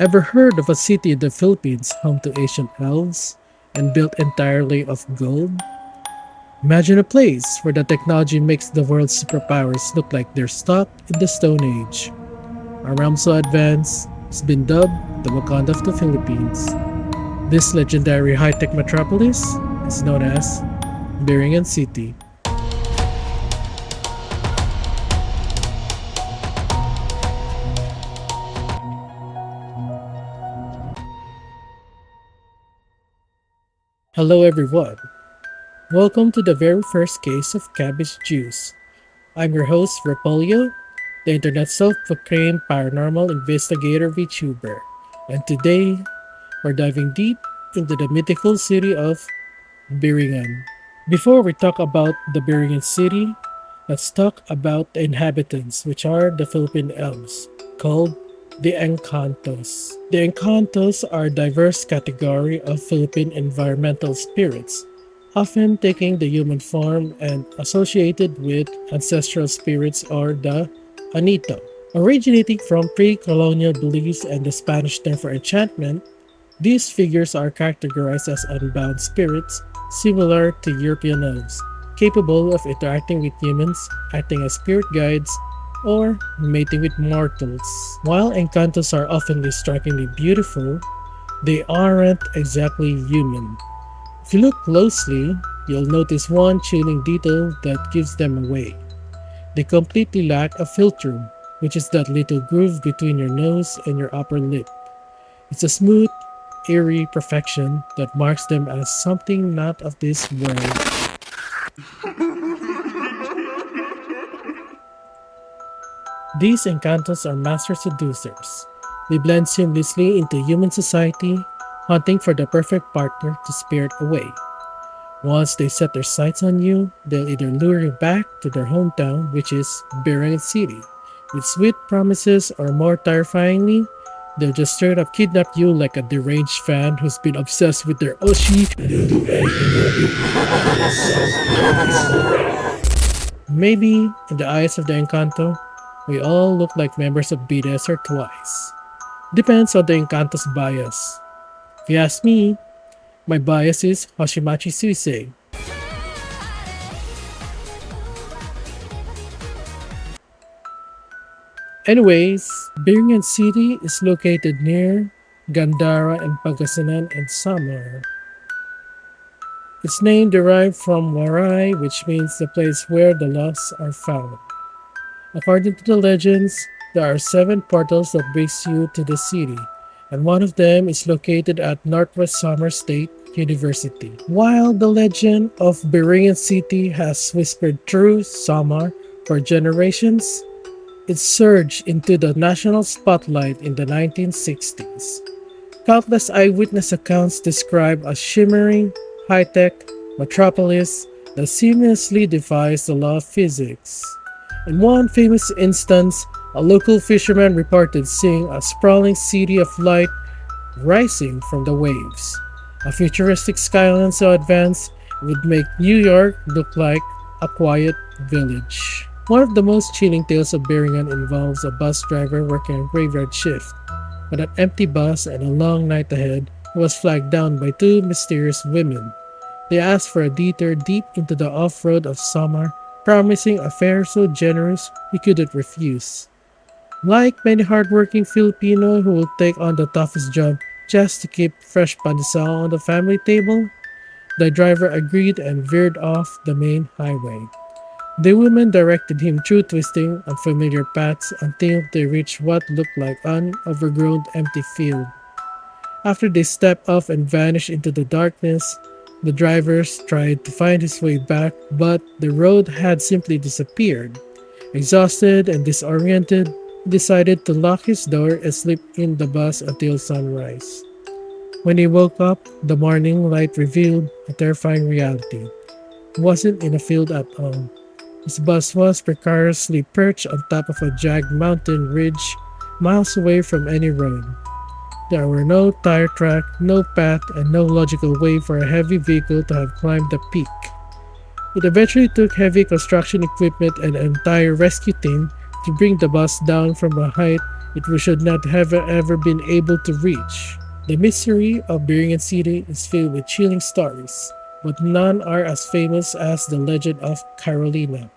Ever heard of a city in the Philippines home to ancient elves and built entirely of gold? Imagine a place where the technology makes the world's superpowers look like they're stuck in the Stone Age. A realm so advanced, it's been dubbed the Wakanda of the Philippines. This legendary high-tech metropolis is known as Biringan City. Hello everyone. Welcome to the very first case of Cabbage juice. I'm your host Repolyo, the internet self-proclaimed paranormal investigator VTuber. And today, we're diving deep into the mythical city of Biringan. Before we talk about the Biringan city, let's talk about the inhabitants, which are the Philippine elves, called the Engkantos. The Engkantos are a diverse category of Philippine environmental spirits, often taking the human form and associated with ancestral spirits or the Anito. Originating from pre-colonial beliefs and the Spanish term for enchantment, these figures are categorized as unbound spirits similar to European elves, capable of interacting with humans, acting as spirit guides, or mating with mortals. While Engkantos are often strikingly beautiful, they aren't exactly human. If you look closely, you'll notice one chilling detail that gives them away. They completely lack a philtrum, which is that little groove between your nose and your upper lip. It's a smooth, eerie perfection that marks them as something not of this world. These Engkantos are master seducers. They blend seamlessly into human society, hunting for the perfect partner to spirit away. Once they set their sights on you, they'll either lure you back to their hometown, which is Biringan City, with sweet promises, or more terrifyingly, they'll just straight up kidnap you like a deranged fan who's been obsessed with their Oshi. Maybe, in the eyes of the Engkanto, we all look like members of BDS or twice. Depends on the Engkanto's bias. If you ask me, my bias is Hoshimachi Suisei. Anyways, Biringan City is located near Gandara and Pangasinan and Samar. Its name derived from Waray, which means the place where the lost are found. According to the legends, there are 7 portals that brings you to the city, and one of them is located at Northwest Samar State University. While the legend of Biringan City has whispered through Samar for generations, it surged into the national spotlight in the 1960s. Countless eyewitness accounts describe a shimmering, high-tech metropolis that seamlessly defies the law of physics. In one famous instance, a local fisherman reported seeing a sprawling city of light rising from the waves. A futuristic skyline so advanced it would make New York look like a quiet village. One of the most chilling tales of Biringan involves a bus driver working a graveyard shift. With an empty bus and a long night ahead, he was flagged down by 2 mysterious women. They asked for a detour deep into the off-road of Samar, promising a fare so generous he couldn't refuse. Like many hardworking Filipino who will take on the toughest job just to keep fresh pandesal on the family table, the driver agreed and veered off the main highway. The women directed him through twisting, unfamiliar paths until they reached what looked like an overgrown empty field. After they stepped off and vanished into the darkness, the drivers tried to find his way back, but the road had simply disappeared. Exhausted and disoriented, he decided to lock his door and sleep in the bus until sunrise. When he woke up, the morning light revealed a terrifying reality. He wasn't in a field at all. His bus was precariously perched on top of a jagged mountain ridge, miles away from any road. There were no tire track, no path, and no logical way for a heavy vehicle to have climbed the peak. It eventually took heavy construction equipment and an entire rescue team to bring the bus down from a height it we should not have ever been able to reach. The mystery of Biringan City is filled with chilling stories, but none are as famous as the legend of Carolina.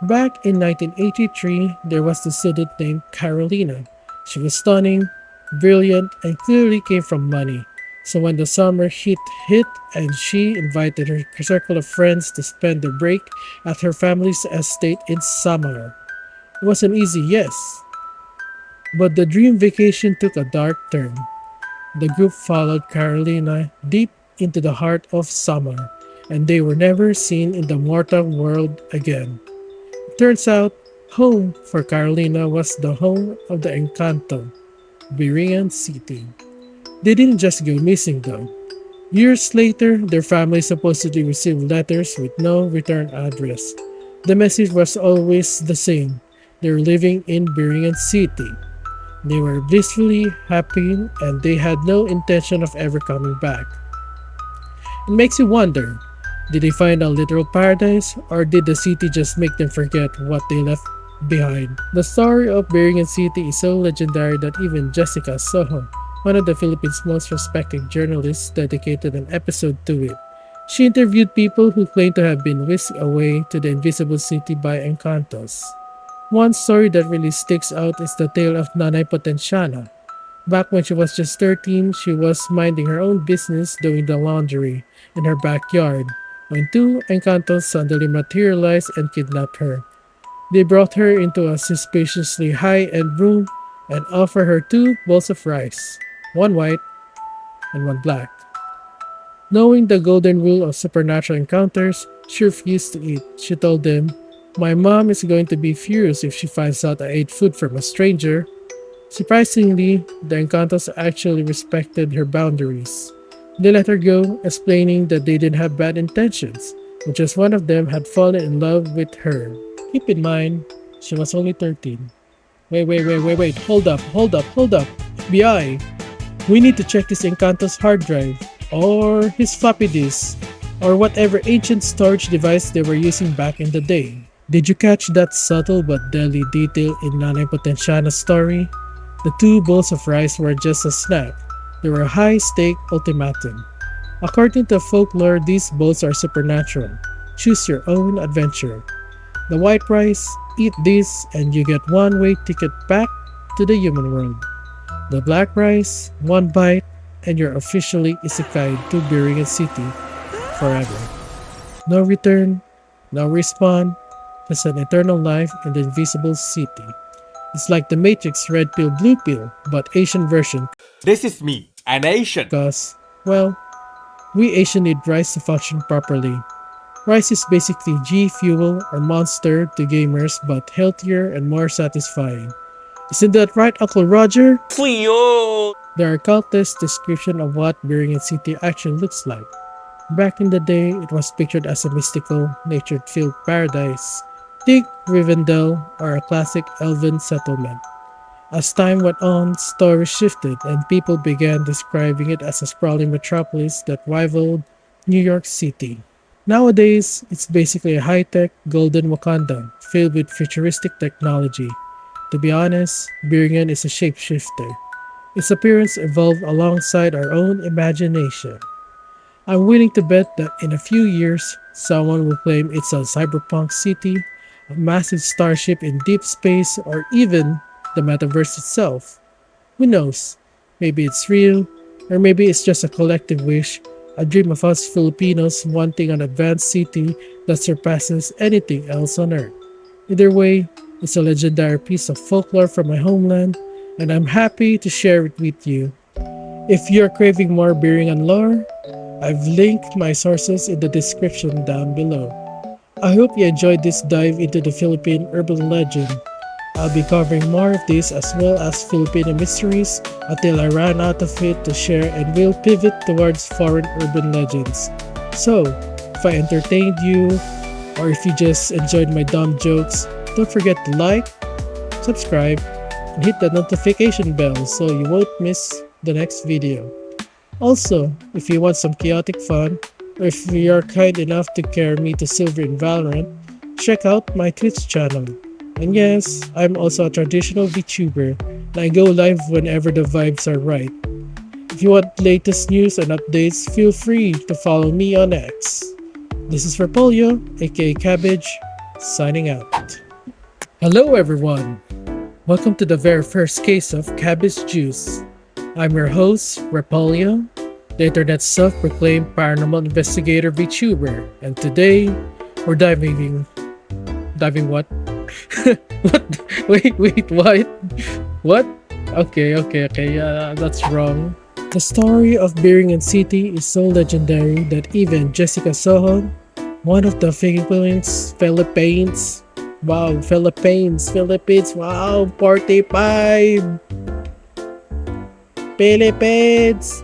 Back in 1983, there was this student named Carolina. She was stunning, brilliant, and clearly came from money. So when the summer heat hit and she invited her circle of friends to spend the break at her family's estate in Samar. It was an easy yes, but the dream vacation took a dark turn. The group followed Carolina deep into the heart of Samar, and they were never seen in the mortal world again. Turns out, home for Carolina was the home of the Engkanto, Biringan City. They didn't just go missing though. Years later, their family supposedly received letters with no return address. The message was always the same. They were living in Biringan City. They were blissfully happy and they had no intention of ever coming back. It makes you wonder, did they find a literal paradise or did the city just make them forget what they left behind? The story of Biringan City is so legendary that even Jessica Soho, one of the Philippines' most respected journalists, dedicated an episode to it. She interviewed people who claim to have been whisked away to the invisible city by Engkantos. One story that really sticks out is the tale of Nanay Potenciana. Back when she was just 13, she was minding her own business doing the laundry in her backyard when two Engkantos suddenly materialized and kidnapped her. They brought her into a suspiciously high-end room and offered her two bowls of rice, one white and one black. Knowing the golden rule of supernatural encounters, she refused to eat. She told them, "My mom is going to be furious if she finds out I ate food from a stranger." Surprisingly, the Engkantos actually respected her boundaries. They let her go, explaining that they didn't have bad intentions, but just one of them had fallen in love with her. Keep in mind, she was only 13. Wait, hold up. FBI, we need to check this Engkanto's hard drive, or his floppy disk, or whatever ancient storage device they were using back in the day. Did you catch that subtle but deadly detail in Nanay Potenciana's story? The two bowls of rice were just a snack. They were a high-stake ultimatum. According to folklore, these bowls are supernatural. Choose your own adventure. The white rice, eat this and you get one-way ticket back to the human world. The black rice, one bite, and you're officially isekai'd to Biringan City forever. No return, no respawn, just an eternal life in the invisible city. It's like the Matrix red pill, blue pill, but Asian version. This is me, an Asian. Because, well, we Asian need rice to function properly. Rice is basically G fuel or monster to gamers, but healthier and more satisfying. Isn't that right, Uncle Roger? There are countless descriptions of what Biringan City actually looks like. Back in the day, it was pictured as a mystical, nature-filled paradise. Think Rivendell or a classic elven settlement. As time went on, stories shifted and people began describing it as a sprawling metropolis that rivaled New York City. Nowadays, it's basically a high-tech golden Wakanda filled with futuristic technology. To be honest, Biringan is a shapeshifter. Its appearance evolved alongside our own imagination. I'm willing to bet that in a few years, someone will claim it's a cyberpunk city, a massive starship in deep space, or even the metaverse itself. Who knows? Maybe it's real, or maybe it's just a collective wish, a dream of us Filipinos wanting an advanced city that surpasses anything else on Earth. Either way, it's a legendary piece of folklore from my homeland, and I'm happy to share it with you. If you're craving more Biringan lore, I've linked my sources in the description down below. I hope you enjoyed this dive into the Philippine urban legend. I'll be covering more of this as well as Filipino mysteries until I run out of it to share, and will pivot towards foreign urban legends. So, if I entertained you, or if you just enjoyed my dumb jokes, don't forget to like, subscribe, and hit the notification bell so you won't miss the next video. Also, if you want some chaotic fun, or if you're kind enough to carry me to silver in Valorant, check out my Twitch channel. And yes, I'm also a traditional VTuber, and I go live whenever the vibes are right. If you want latest news and updates, feel free to follow me on X. This is Repolyo, aka Cabbage, signing out. Hello everyone! Welcome to the very first case of Cabbage Juice. I'm your host, Repolyo, the internet's self-proclaimed paranormal investigator VTuber, and today we're diving what? What? Wait, what? What? Okay, that's wrong. The story of Biringan City is so legendary that even Jessica Soho, one of the Philippines, wow, party vibe, Philippines,